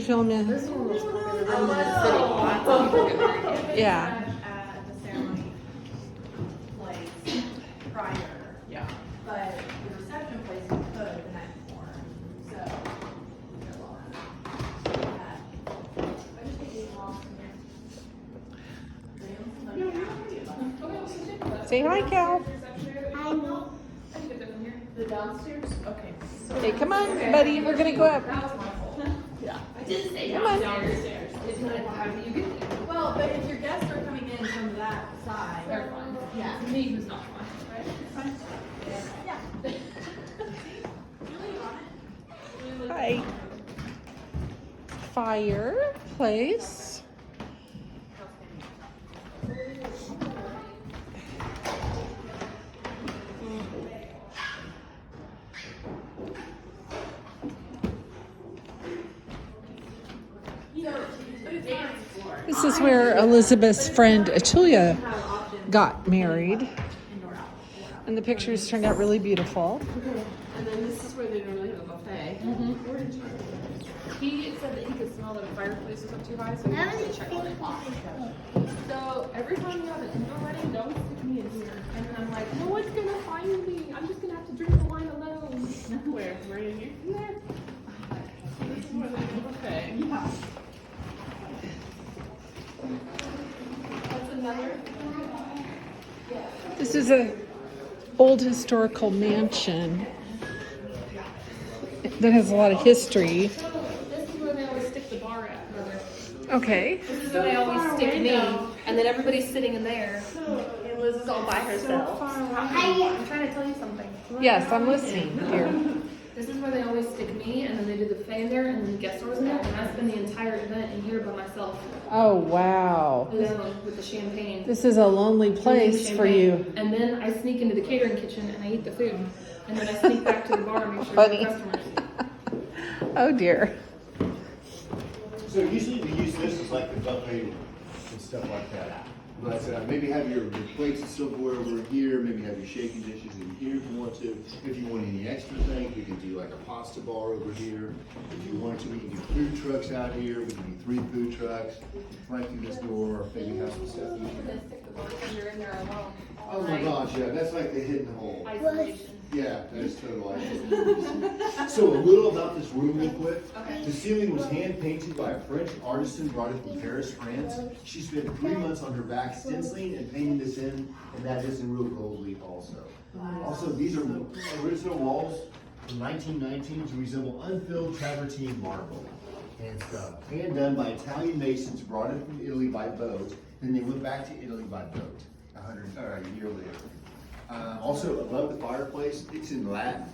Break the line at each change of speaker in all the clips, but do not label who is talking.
Filming.
This one was probably the room in the city. Lots of people get married.
Yeah.
At the ceremony place prior.
Yeah.
But the reception place you could the night before. So they're well at. I just think it's lost in there.
Say hi, Cal.
I know.
The downstairs? Okay.
Hey, come on, buddy. We're gonna go up.
That was my fault.
Yeah.
I did say
Come on.
downstairs. It's not, how do you get there?
Well, but if your guests are coming in from that side.
They're fine.
Yeah.
Me who's not fine, right?
Yeah.
Hi. Fireplace. This is where Elizabeth's friend Achulia got married. And the pictures turned out really beautiful.
And then this is where they normally have a buffet. He said that he could smell that the fireplace was up too high, so he wanted to check on it. So every time you have an indoor wedding, don't stick me in here. And then I'm like, no one's gonna find me. I'm just gonna have to drink the wine alone. Where? Right in here? Yeah. This is where they have a buffet. Yeah. That's another.
This is a old historical mansion that has a lot of history.
This is where they always stick the bar at, brother.
Okay.
This is where they always stick me, and then everybody's sitting in there, and Liz is all by herself. I'm trying to tell you something.
Yes, I'm listening, dear.
This is where they always stick me, and then they do the buffet in there, and then the guest doors in there, and I spend the entire event in here by myself,
Oh, wow.
alone, with the champagne.
This is a lonely place for you.
And then I sneak into the catering kitchen, and I eat the food, and then I sneak back to the bar and make sure
Funny.
the customers.
Oh, dear.
So usually we use this as like the buffet and stuff like that. But maybe have your plates and silverware over here, maybe have your shaking dishes in here if you want to. If you want any extra things, we can do like a pasta bar over here. If you want to, we can do food trucks out here. We can do 3 food trucks right through this door, maybe have some stuff.
And then stick the bartender in there alone.
Oh my gosh, yeah, that's like the hidden hole.
Isolation.
Yeah, that is total isolation. So a little about this room real quick.
Okay.
The ceiling was hand painted by a French artisan brought it from Paris, France. She spent 3 months on her back stenciling and painting this in, and that is in real gold leaf also. Also, these are original walls from 1919 to resemble unfilled travertine marble and stuff. Hand done by Italian masons brought in from Italy by boat, then they went back to Italy by boat a year later. Also, I love the fireplace. It's in Latin.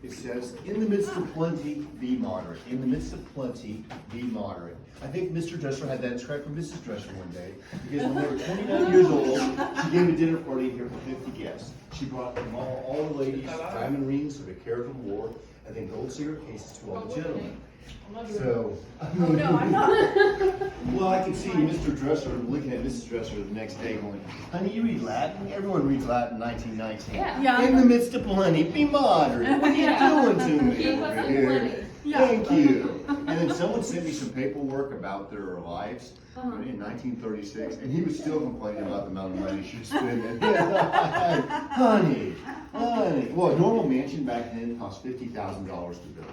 It says, in the midst of plenty, be moderate. In the midst of plenty, be moderate. I think Mr. Dresser had that inscribed for Mrs. Dresser one day, because when they were 29 years old, she gave a dinner party here for 50 guests. She brought them all the ladies diamond rings of a carat or more, and then gold cigarette cases to all the gentlemen. So,
Oh, no, I'm not.
well, I could see Mr. Dresser looking at Mrs. Dresser the next day going, honey, you read Latin? Everyone reads Latin in 1919.
Yeah.
Yeah.
In the midst of plenty, be moderate. What are you doing to me
Keep us
over
in
here?
plenty.
Thank you. And then someone sent me some paperwork about their lives
Uh-huh.
in 1936, and he was still complaining about the amount of money she was spending. honey. Well, a normal mansion back then cost $50,000 to build.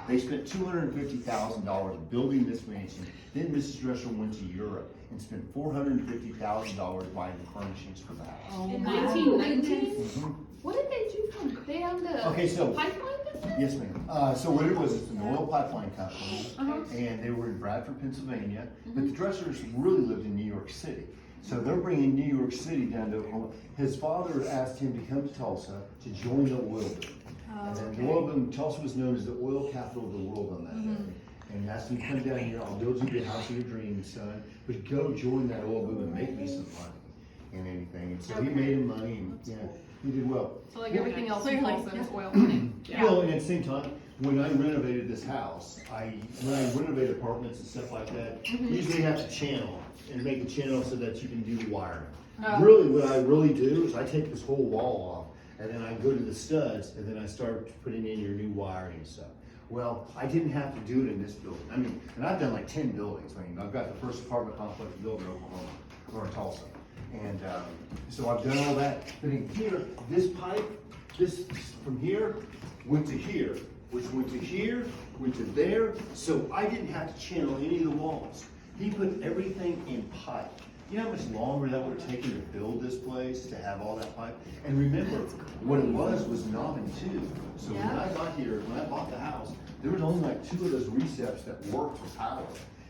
They spent $250,000 building this mansion. Then Mrs. Dresser went to Europe and spent $450,000 buying the furnishings for the house.
In 1919?
Mhm.
What did they do from? They owned a
Okay, so-
pipeline business?
Yes, ma'am. So what it was, it's an oil pipeline company,
Uh-huh.
and they were in Bradford, Pennsylvania, but the Dressers really lived in New York City. So they're bringing New York City down to Oklahoma. His father asked him to come to Tulsa to join the oil boom. And then the oil boom, Tulsa was known as the oil capital of the world on that day. And he asked him to come down here, I'll build you the house of your dreams, son, but go join that oil boom and make me some money and anything. And so he made him money, and yeah, he did well.
So like everything else in
Clearly,
Tulsa
yeah.
is oil money.
Well, and at the same time, when I renovated this house, when I renovate apartments and stuff like that, usually have to channel and make the channel so that you can do the wiring.
Oh.
Really, what I really do is I take this whole wall off, and then I go to the studs, and then I start putting in your new wiring and stuff. Well, I didn't have to do it in this building. I mean, and I've done like 10 buildings. I mean, I've got the first apartment complex built in Oklahoma, or in Tulsa. And so I've done all that. But in here, this pipe, this from here, went to here, which went to here, went to there. So I didn't have to channel any of the walls. He put everything in pipe. You know how much longer that would have taken to build this place, to have all that pipe? And remember, what it was knob and tube. So when I got here, when I bought the house, there was only like 2 of those receps that worked for power.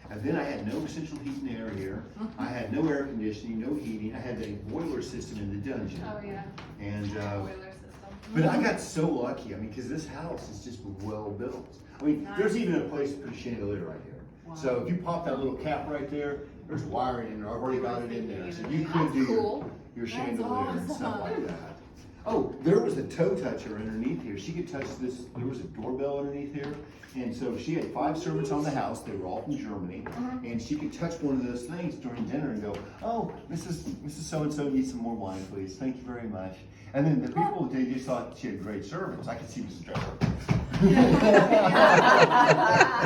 And then I had no central heat and air here. I had no air conditioning, no heating. I had a boiler system in the dungeon.
Oh, yeah.
And,
Boiler system.
but I got so lucky, I mean, because this house is just well built. I mean, there's even a place to put a chandelier right here. So if you pop that little cap right there, there's wiring in there, I've already got it in there. So you could do your chandelier and stuff like that. Oh, there was a toe toucher underneath here. She could touch this, there was a doorbell underneath here. And so she had 5 servants on the house, they were all from Germany. And she could touch one of those things during dinner and go, oh, Mrs. So-and-so needs some more wine, please. Thank you very much. And then the people, they just thought she had great servants. I could see Mrs. Dresser.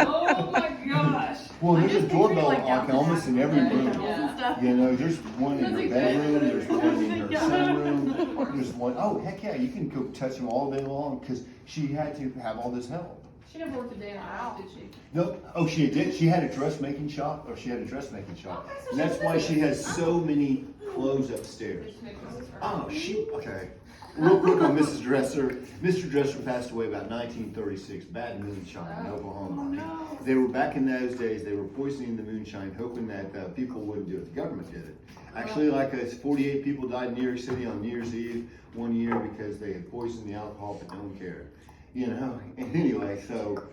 Oh my gosh.
Well, there's a
just
doorbell
picturing, like,
lock almost in every room.
and stuff.
You know, there's one in her bedroom, there's one in her sunroom, there's one, oh, heck yeah, you can go touch them all day long, because she had to have all this help.
She never worked a day in our house, did she?
No, oh, she did, she had a dressmaking shop,
Okay, so
and that's why she has so many clothes upstairs.
Just make this her.
Oh, okay. Real quick on Mrs. Dresser. Mr. Dresser passed away about 1936, bad moonshine in Oklahoma.
Oh, no.
They were, back in those days, they were poisoning the moonshine, hoping that people wouldn't do it. The government did it. Actually, 48 people died in New York City on New Year's Eve one year because they had poisoned the alcohol, but no one cared. You know, and anyway, so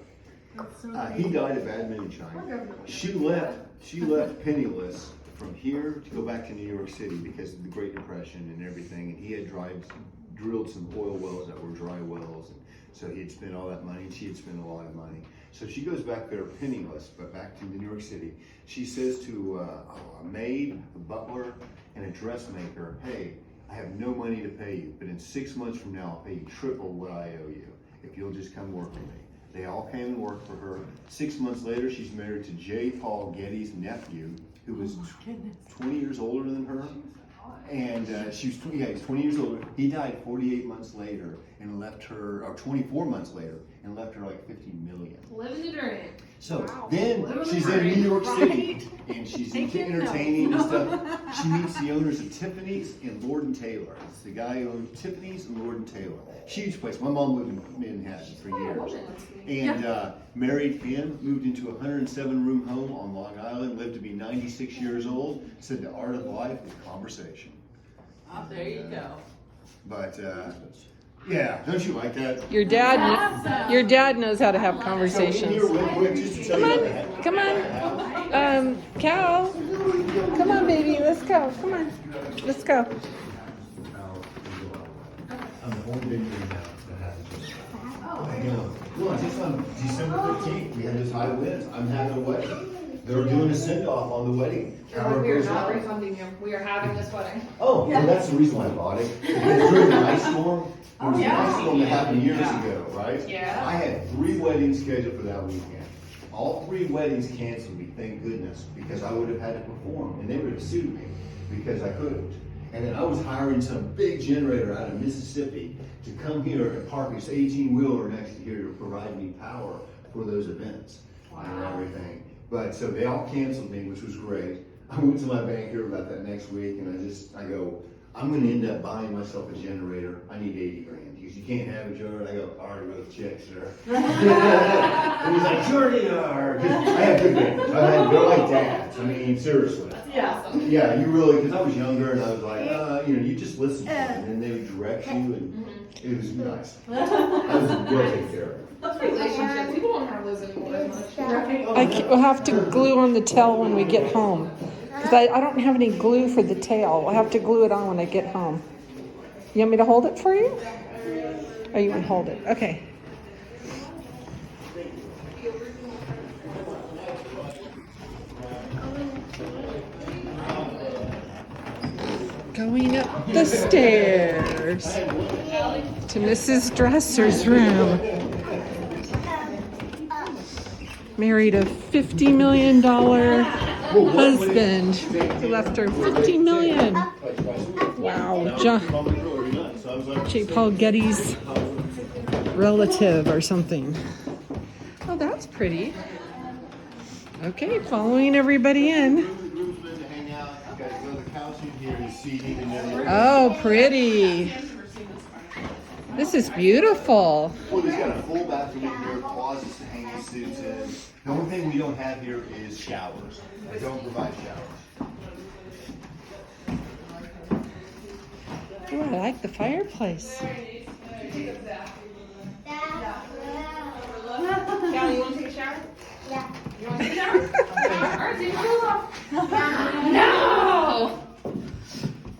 he died of bad moonshine. She left penniless from here to go back to New York City because of the Great Depression and everything, and he had drilled some oil wells that were dry wells, and so he had spent all that money, and she had spent a lot of money. So she goes back there penniless, but back to New York City. She says to a maid, a butler, and a dressmaker, hey, I have no money to pay you, but in 6 months from now, I'll pay you triple what I owe you if you'll just come work for me. They all came and worked for her. 6 months later, she's married to J. Paul Getty's nephew, who was 20 years older than her. And she was 20 years older. He died 48 months later and left her, or 24 months later, and left her like $50 million.
Living the dream.
So
Wow.
then she's in New York City, and she's into entertaining and stuff. She meets the owners of Tiffany's and Lord and Taylor. It's the guy who owned Tiffany's and Lord and Taylor. Huge place. My mom lived in Manhattan for years. And married him, moved into a 107-room home on Long Island, lived to be 96 years old. Said the art of life is conversation.
There you go.
But yeah, don't you like that?
Your dad knows how to have
So in
conversations.
here, real quick, just to tell you about that.
Come on. Cal. Come on, baby. Let's go. Come on. Let's go.
I'm the only baby in the house that has a I know. Well, just on December 15th, we had this high winds. I'm having a wedding. They're doing a send-off on the wedding. Tower
We are
goes
not
up.
refunding you. We are having this wedding.
Oh, well, that's the reason why I bought it. Because during the ice storm, there was an ice storm that happened years ago, right?
Yeah.
I had 3 weddings scheduled for that weekend. All 3 weddings canceled me, thank goodness, because I would have had to perform, and they would have sued me because I couldn't. And then I was hiring some big generator out of Mississippi to come here and park this 18-wheeler next to here to provide me power for those events and everything. But so they all canceled me, which was great. I went to my banker about that next week, and I go, I'm going to end up buying myself a generator. I need 80 grand. He goes, you can't have a generator. I go, I already wrote the check, sir. And he's like, sure you are. 'Cause I have good bankers. They're like dads. I mean, seriously.
Yeah.
Yeah, you really, because I was younger and I was like, you just listen to them and then they would direct you and it was nice. I was well taken care of.
That's relationships. People don't have those anymore as much.
We'll have to glue on the tail when we get home. Because I don't have any glue for the tail. We'll have to glue it on when I get home. You want me to hold it for you? Oh, you want to hold it? Okay. Going up the stairs to Mrs. Dresser's room. Married a $50 million husband who left her $50 million. Wow, J. Paul Getty's relative or something. Oh, that's pretty. Okay, following everybody in. Oh, pretty. This is beautiful.
Well, there's got a full bathroom in here, closets to hang your suits in. The only thing we don't have here is showers. I don't provide showers.
Oh, I like the fireplace.
Callie, you want to take a shower?
Yeah.
You want to take a shower? Alright, take your clothes off. No!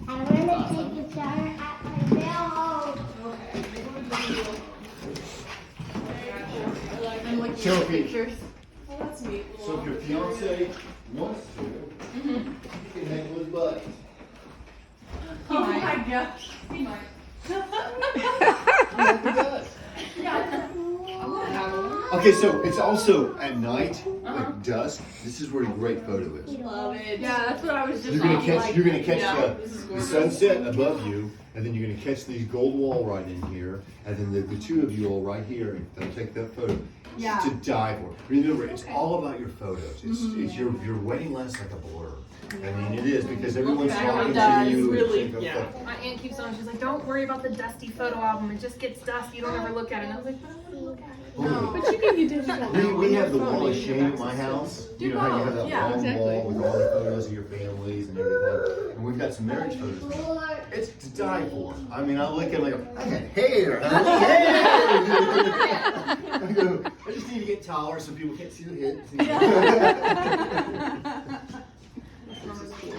I want to take a shower at my mail home.
So if you-
Oh, that's neat.
So if your fiance wants to, you can hang with butt.
Oh my gosh. He might.
He does. Okay, so it's also at night, like dusk. This is where a great photo is.
Love it. Yeah, that's what I was just
You're gonna
thinking,
catch,
like,
you're gonna catch
yeah, this is
the
gorgeous.
sunset above you, and then you're gonna catch these gold wall right in here, and then the two of you all right here. They'll take that photo.
Yeah.
To die for. Remember, it's all about your photos. It's your wedding lasts like a blur. I mean, it is because everyone's talking to you. and-
Yeah. My aunt keeps on. She's like, "Don't worry about the dusty photo album. It just gets dusty. You don't ever look at it." And I was like, "But I want to look at it."
Oh,
But you can be digital.
We have the wall of shame at my house.
Do
You know how you have
both.
that
Yeah,
long
exactly.
wall with all the photos of your families and everything. And we've got some marriage photos. It's to die for. I mean, I look at it like, I got hair, honey, hair. I go, I just need to get taller so people can't see the hips.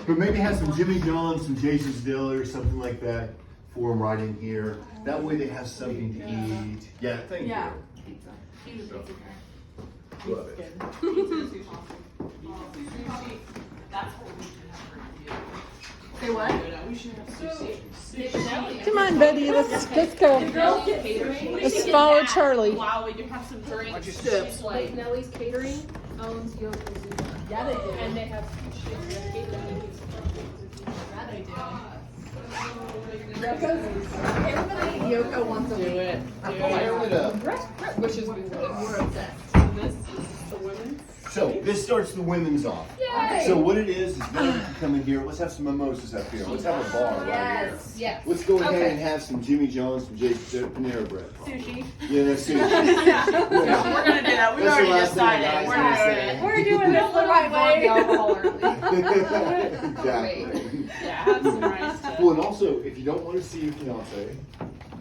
But maybe have some Jimmy John's, some Jason's Deli or something like that for them right in here. That way they have something to eat. Yeah, thank you.
Pizza. She's a pizza guy.
Love it.
That's what we should have for you. Say what? We should have sushi.
Come on, Betty, let's go.
Girls get catering.
Let's follow Charlie.
Wow, we do have some drinks. Chips. Like Nellie's Catering owns Yokozuna. Yeah, they do. And they have sushi catering. Yeah, they do. Yoko wants to do it.
Fire it up.
Which is we're obsessed. This is the women.
So this starts the women's off.
Yay!
So what it is now you can come in here. Let's have some mimosas up here. Let's have a bar right here.
Yes.
Let's go ahead
Okay.
and have some Jimmy John's, some Panera bread.
Sushi.
Yeah, that's sushi.
Yeah. We're gonna do that. We've
That's the
already
last thing I
decided.
was
We're
gonna
doing
say.
it. We're doing this the right way. Alcohol early.
Exactly.
Yeah, have some rice too.
Well, and also, if you don't want to see your fiance,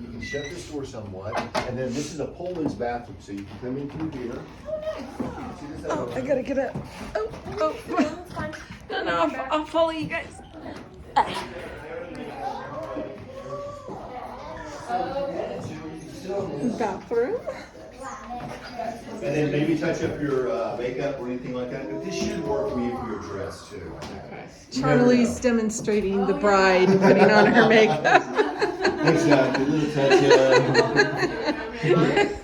you can shut this door somewhat. And then this is a Pullman's bathroom, so you can come in through here. See this out
Oh,
over
I gotta get up. Oh. No, I'll follow you guys. Bathroom.
And then maybe touch up your makeup or anything like that. But this should work for you for your dress too.
Charlie's demonstrating the bride putting on her makeup.
Exactly, a little touch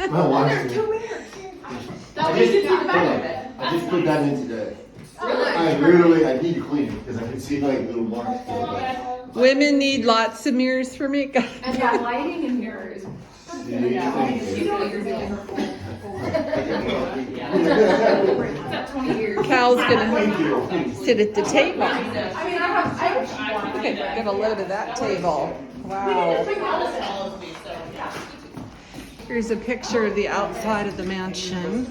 up. My wife. I just put that in today. I need to clean it because I can see like little marks.
Women need lots of mirrors for makeup.
And that lighting in here is at 20 years.
Cal's
Thank
gonna
you.
sit at the table.
I mean, I
Okay, get a load of that table. Wow. Here's a picture of the outside of the mansion.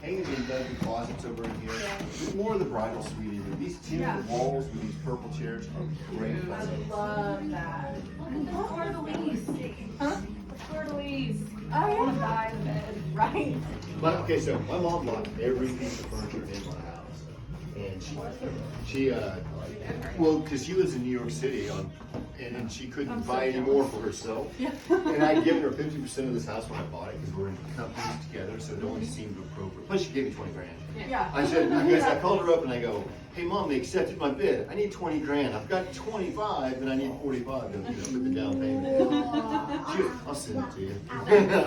Hanging in dungeon closets over in here. There's more of the bridal suite in here. These timber walls with these purple chairs are great.
love that. The fleur-de-lis. Huh? The fleur-de-lis. I want to buy the bed. Right.
But okay, so my mom bought every piece of furniture in my house, and she well, because she lives in New York City, and then she couldn't buy any more for herself. Yeah. And I'd given her 50% of this house when I bought it because we're in companies together, so it only seemed appropriate. Plus, she gave me 20 grand.
Yeah.
I said, I called her up and I go, hey mom, they accepted my bid. I need 20 grand. I've got 25 and I need 45 to put the down payment. She goes, I'll send it to you.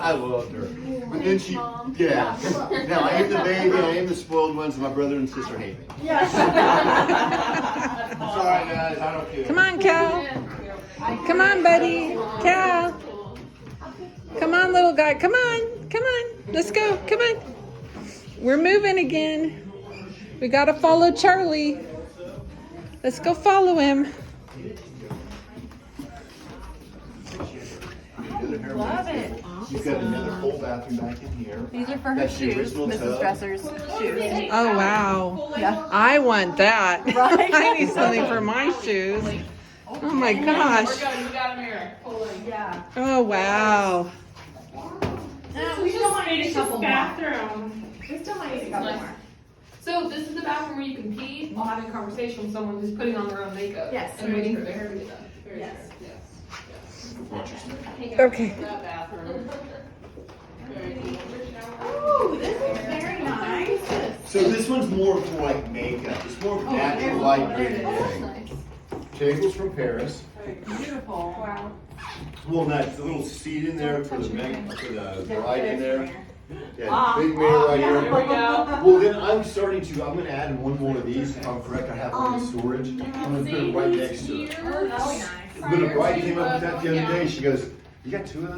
I loved her. But then she, yeah. Now I am the baby, I am the spoiled ones, and my brother and sister hate me.
Yes.
Sorry guys, I don't care.
Come on, Cal. Come on, buddy. Cal. Come on, little guy. Come on. Come on. Let's go. Come on. We're moving again. We gotta follow Charlie. Let's go follow him.
Love it.
You've got another full bathroom back in here.
These are for her
That's the
shoes,
original
Mrs.
tub.
Dresser's shoes.
Oh, wow.
Yeah.
I want that.
Right?
I need something for my shoes. Oh my gosh.
good. We got a mirror.
Yeah.
Oh, wow.
We still might need a couple more.
Bathroom.
We still might need a couple more.
So this is the bathroom where you can pee while having a conversation with someone who's putting on their own makeup.
Yes.
And waiting for their hair to get done.
Yes.
Okay.
That bathroom.
Ooh, this is very nice.
So this one's more for like makeup. It's more natural light green.
Nice.
Tables from Paris.
Beautiful.
Wow.
Well, that's the little seat in there for the bride in there. Yeah,
Ah,
big mirror right
yeah.
here.
There we go.
Well, then I'm gonna add one more of these. If I'm correct, I have one in storage. I'm gonna put it right next to it.
Oh, that'll be nice.
When the bride came up with that the other day, she goes, "You got two of those?"